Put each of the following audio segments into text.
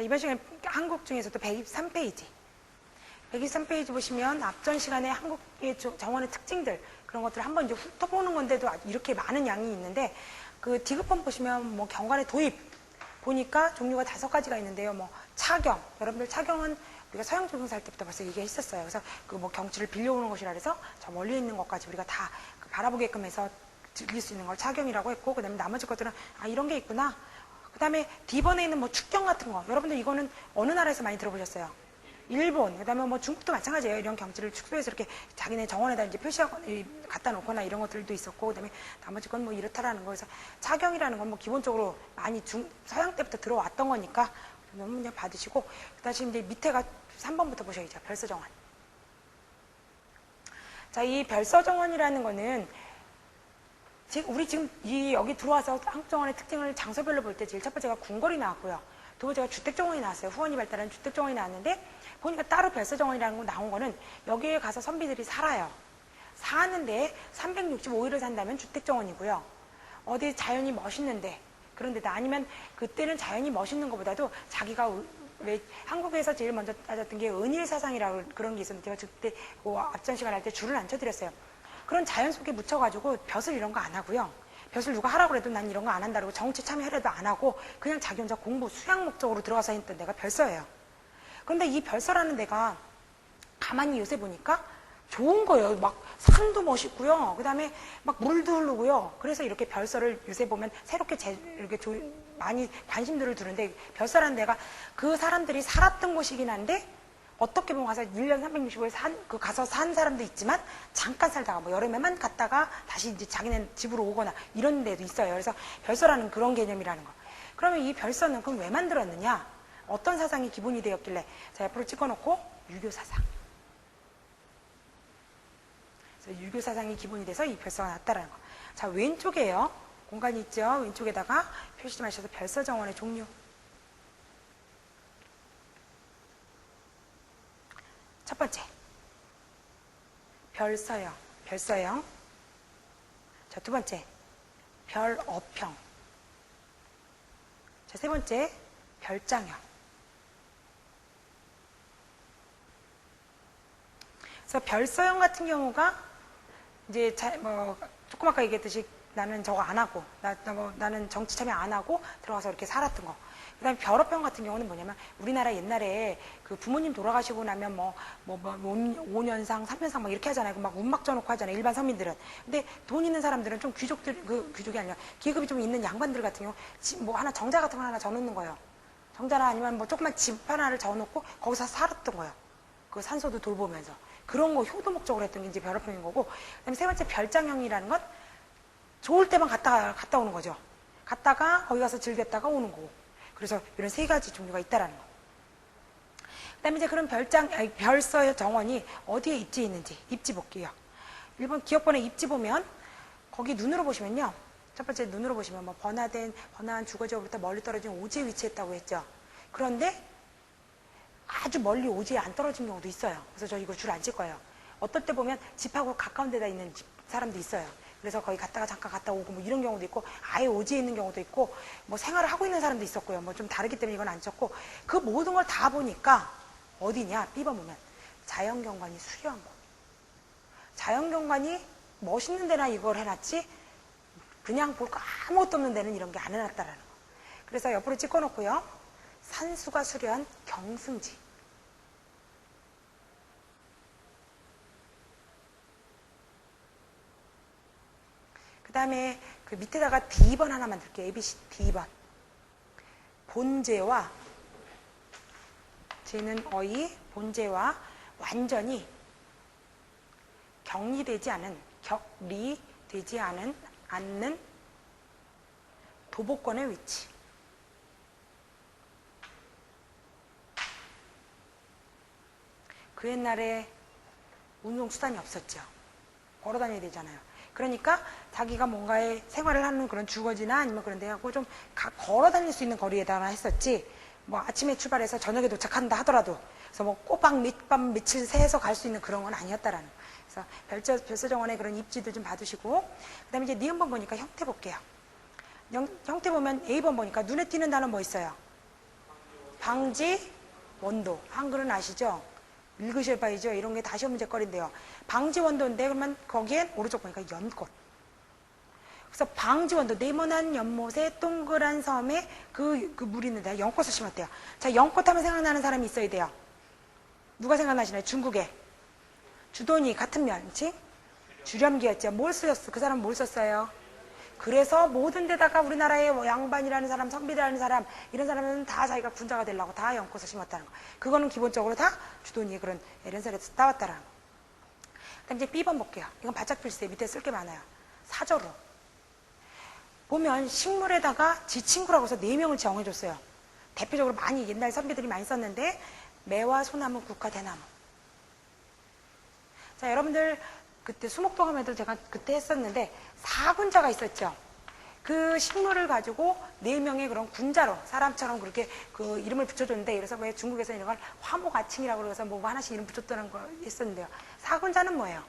자, 이번 시간에 한국 중에서도 123페이지. 123페이지 보시면 앞전 시간에 한국의 정원의 특징들, 그런 것들을 한번 이제 훑어보는 건데도 이렇게 많은 양이 있는데, 그 디귿번 보시면 뭐 경관의 도입, 보니까 종류가 5가지가 있는데요. 뭐 차경, 여러분들 차경은 우리가 서양 조경사 할 때부터 벌써 얘기했었어요. 그래서 그 뭐 경치를 빌려오는 것이라 해서 저 멀리 있는 것까지 우리가 다 바라보게끔 해서 즐길 수 있는 걸 차경이라고 했고, 그 다음에 나머지 것들은 아 이런 게 있구나. 그 다음에 D번에 있는 뭐 축경 같은 거, 여러분들 이거는 어느 나라에서 많이 들어보셨어요? 일본, 그 다음에 뭐 중국도 마찬가지예요. 이런 경치를 축소해서 이렇게 자기네 정원에다 이제 갖다 놓거나 이런 것들도 있었고, 그 다음에 나머지 건 뭐 이렇다라는 거에서 차경이라는 건 뭐 기본적으로 많이 서양 때부터 들어왔던 거니까 너무 그냥 받으시고, 다시 이제 밑에가 3번부터 보셔야죠. 별서정원. 자, 이 별서정원이라는 거는 우리 지금 여기 들어와서 한국정원의 특징을 장소별로 볼 때 제일 첫 번째가 궁궐이 나왔고요. 두 번째가 주택정원이 나왔어요. 후원이 발달한 주택정원이 나왔는데, 보니까 따로 별서정원이라는 거 나온 거는 여기에 가서 선비들이 살아요. 사는데 365일을 산다면 주택정원이고요. 어디 자연이 멋있는데, 그런데도 아니면 그때는 자연이 멋있는 것보다도 자기가 왜 한국에서 제일 먼저 따졌던 게 은일사상이라고 그런 게 있었는데, 제가 그때 앞전 시간 할 때 줄을 안 쳐드렸어요. 그런 자연 속에 묻혀가지고 벼슬 이런 거 안 하고요. 벼슬 누가 하라고 해도 난 이런 거 안 한다고 정치 참여하려도 안 하고 그냥 자기 혼자 공부, 수양 목적으로 들어가서 했던 데가 별서예요. 그런데 이 별서라는 데가 가만히 요새 보니까 좋은 거예요. 막 산도 멋있고요. 그 다음에 막 물도 흐르고요. 그래서 이렇게 별서를 요새 보면 새롭게 이렇게 많이 관심들을 두는데, 별서라는 데가 그 사람들이 살았던 곳이긴 한데, 어떻게 보면 가서 1년 365일 가서 산 사람도 있지만, 잠깐 살다가 뭐 여름에만 갔다가 다시 이제 자기네 집으로 오거나 이런 데도 있어요. 그래서 별서라는 그런 개념이라는 거. 그러면 이 별서는 그럼 왜 만들었느냐? 어떤 사상이 기본이 되었길래? 자, 옆으로 찍어놓고 유교사상. 그래서 유교사상이 기본이 돼서 이 별서가 났다라는 거. 자, 왼쪽에요. 공간이 있죠. 왼쪽에다가 표시 좀 하셔서 별서정원의 종류. 첫 번째, 별서형, 별서형. 자, 두 번째, 별업형. 자, 세 번째, 별장형. 그래서 별서형 같은 경우가 이제 조금 아까 얘기했듯이 나는 저거 안 하고, 나는 정치 참여 안 하고 들어가서 이렇게 살았던 거. 그 다음에 별업형 같은 경우는 뭐냐면, 우리나라 옛날에 그 부모님 돌아가시고 나면 5년상, 3년상 막 이렇게 하잖아요. 막 운막 져놓고 하잖아요. 일반 서민들은. 근데 돈 있는 사람들은 좀 귀족이 아니라 계급이 좀 있는 양반들 같은 경우, 뭐 하나 정자 같은 거 하나 져놓는 거예요. 정자나 아니면 뭐 조그만 집 하나를 져놓고 거기서 살았던 거예요. 그 산소도 돌보면서. 그런 거 효도 목적으로 했던 게 이제 별업형인 거고, 그 다음에 세 번째 별장형이라는 건 좋을 때만 갔다 오는 거죠. 갔다가 거기 가서 즐겼다가 오는 거고. 그래서 이런 3가지 종류가 있다라는 거. 그 다음에 이제 그런 별서 정원이 어디에 입지해 있는지 입지 볼게요. 일본 기업번에 입지 보면 거기 눈으로 보시면요. 첫 번째 눈으로 보시면 뭐 번화한 주거지역부터 멀리 떨어진 오지에 위치했다고 했죠. 그런데 아주 멀리 오지에 안 떨어진 경우도 있어요. 그래서 저 이거 줄 안 칠 거예요. 어떨 때 보면 집하고 가까운 데다 있는 사람도 있어요. 그래서 거기 갔다가 잠깐 갔다 오고 뭐 이런 경우도 있고, 아예 오지에 있는 경우도 있고, 뭐 생활을 하고 있는 사람도 있었고요. 뭐 좀 다르기 때문에 이건 안 쳤고, 그 모든 걸 다 보니까 어디냐? B번 보면 자연경관이 수려한 거. 자연경관이 멋있는 데나 이걸 해놨지, 그냥 볼 거 아무것도 없는 데는 이런 게 안 해놨다라는 거. 그래서 옆으로 찍어놓고요. 산수가 수려한 경승지. 그 다음에 그 밑에다가 D번 하나 만들게요. ABC D번. 본제와, 쟤는 본제와 완전히 격리되지 않는 도보권의 위치. 그 옛날에 운송수단이 없었죠. 걸어 다녀야 되잖아요. 그러니까 자기가 뭔가의 생활을 하는 그런 주거지나 아니면 그런 데 하고 좀 걸어 다닐 수 있는 거리에다가 했었지, 뭐 아침에 출발해서 저녁에 도착한다 하더라도, 그래서 뭐 꼬박 밑밤 며칠 새서 갈 수 있는 그런 건 아니었다라는 거. 그래서 별서정원의 그런 입지도 좀 봐두시고, 그 다음에 이제 니은번 보니까 형태 볼게요. 형태 보면 A번 보니까 눈에 띄는 단어 뭐 있어요? 방지 원도. 한글은 아시죠? 읽으셔봐야죠. 이런 게 다 시험 문제거리인데요. 방지 원도인데 그러면 거기엔 오른쪽 보니까 연꽃. 그래서 방지 원도, 네모난 연못에 동그란 섬에 그 물이 있는데 연꽃을 심었대요. 자, 연꽃 하면 생각나는 사람이 있어야 돼요. 누가 생각나시나요? 중국에. 주돈이 같은 면, 그치? 주렴기였죠. 뭘 쓰였어? 그 사람은 뭘 썼어요? 그래서 모든 데다가 우리나라의 뭐 양반이라는 사람, 선비라는 사람, 이런 사람은 다 자기가 군자가 되려고 다 연꽃을 심었다는 거. 그거는 기본적으로 다 주돈이 그런 연설에서 따왔다라는 거. 그다음 이제 B번 볼게요. 이건 바짝 필수예요. 밑에 쓸 게 많아요. 사조로. 보면 식물에다가 지 친구라고 해서 4명을 정해줬어요. 대표적으로 많이 옛날 선비들이 많이 썼는데 매와 소나무, 국화, 대나무. 자, 여러분들 그때 수목도감에도 제가 그때 했었는데 사군자가 있었죠. 그 식물을 가지고 4명의 그런 군자로 사람처럼 그렇게 그 이름을 붙여줬는데, 그래서 왜 중국에서 이런 걸 화목아칭이라고 그래서 뭐 하나씩 이름 붙였다는 거 했었는데요. 사군자는 뭐예요?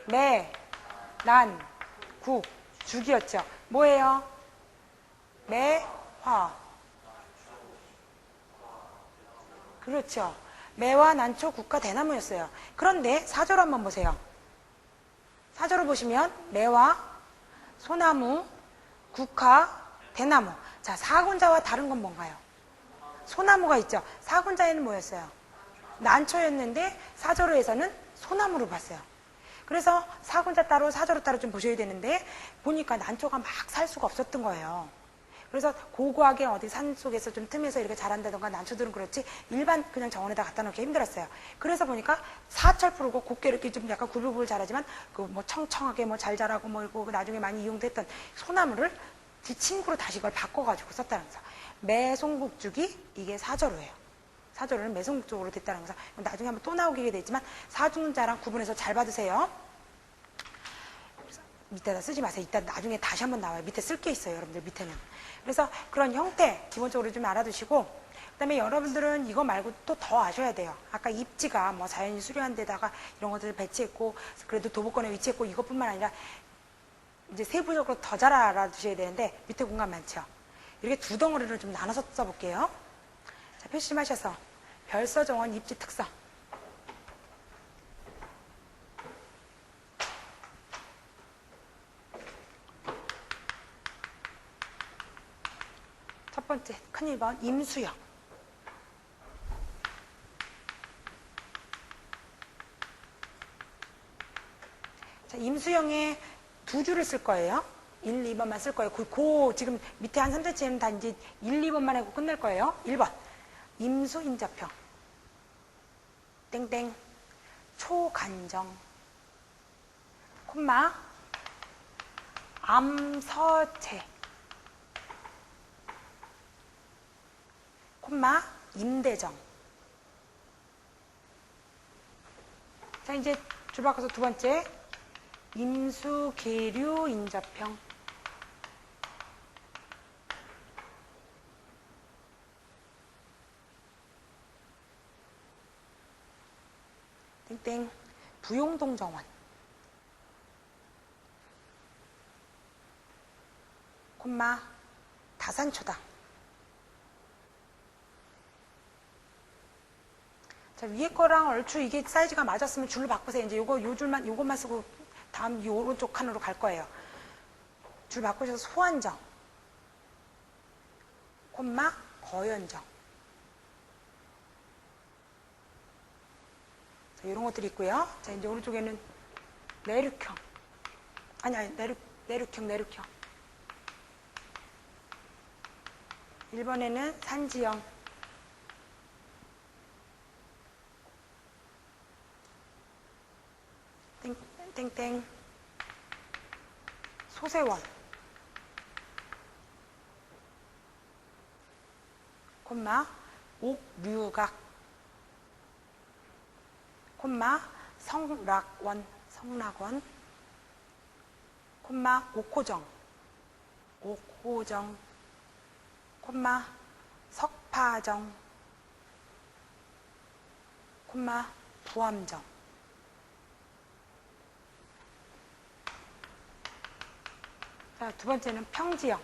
매, 난, 국, 죽이었죠. 뭐예요? 매, 화. 그렇죠. 매와 난초, 국화, 대나무였어요. 그런데 사조로 한번 보세요. 사조로 보시면 매와 소나무, 국화, 대나무. 자, 사군자와 다른 건 뭔가요? 소나무가 있죠. 사군자에는 뭐였어요? 난초였는데 사조로에서는 소나무로 봤어요. 그래서 사군자 따로 사조로 따로 좀 보셔야 되는데 보니까 난초가 막 살 수가 없었던 거예요. 그래서 고고하게 어디 산 속에서 좀 틈에서 이렇게 자란다던가 난초들은 그렇지 일반 그냥 정원에다 갖다 놓기 힘들었어요. 그래서 보니까 사철 푸르고 곱게 이렇게 좀 약간 굴불굴 자라지만 그 뭐 청청하게 뭐 잘 자라고 뭐 이거 나중에 많이 이용됐던 소나무를 지 친구로 다시 이걸 바꿔가지고 썼다는 거죠. 매송국죽이 이게 사조로예요. 사조로는 매송국죽으로 됐다는 거죠. 나중에 한번 또 나오게 되지만 사중자랑 구분해서 잘 받으세요. 밑에다 쓰지 마세요. 이따 나중에 다시 한번 나와요. 밑에 쓸 게 있어요. 여러분들 밑에는. 그래서 그런 형태 기본적으로 좀 알아두시고, 그 다음에 여러분들은 이거 말고 또 더 아셔야 돼요. 아까 입지가 뭐 자연이 수려한 데다가 이런 것들을 배치했고 그래도 도보권에 위치했고 이것뿐만 아니라 이제 세부적으로 더 잘 알아두셔야 되는데 밑에 공간 많죠. 이렇게 두 덩어리를 좀 나눠서 써볼게요. 자, 표시 좀 하셔서 별서정원 입지 특성. 첫 번째 큰 1번 임수영. 자, 임수영에 두 줄을 쓸 거예요. 1, 2번만 쓸 거예요. 지금 밑에 한 3cm는 다 이제 1, 2번만 하고 끝낼 거예요. 1번 임수 인자평 땡땡 초간정 콤마 암서체 콤마 임대정. 자, 이제 줄 바꿔서 두 번째 임수계류 인자평 땡땡 부용동정원 콤마 다산초당. 자, 위에 거랑 얼추 이게 사이즈가 맞았으면 줄을 바꾸세요. 이제 요것만 쓰고 다음 이 오른쪽 칸으로 갈 거예요. 줄 바꾸셔서 소환정 콤마 거연정. 자, 이런 것들이 있고요. 자, 이제 오른쪽에는 내륙형. 아니, 내륙형. 1번에는 산지형. 땡땡. 소세원. 콤마 옥류각. 콤마 성락원. 콤마 옥호정. 콤마 석파정. 콤마 부암정. 자, 두 번째는 평지형.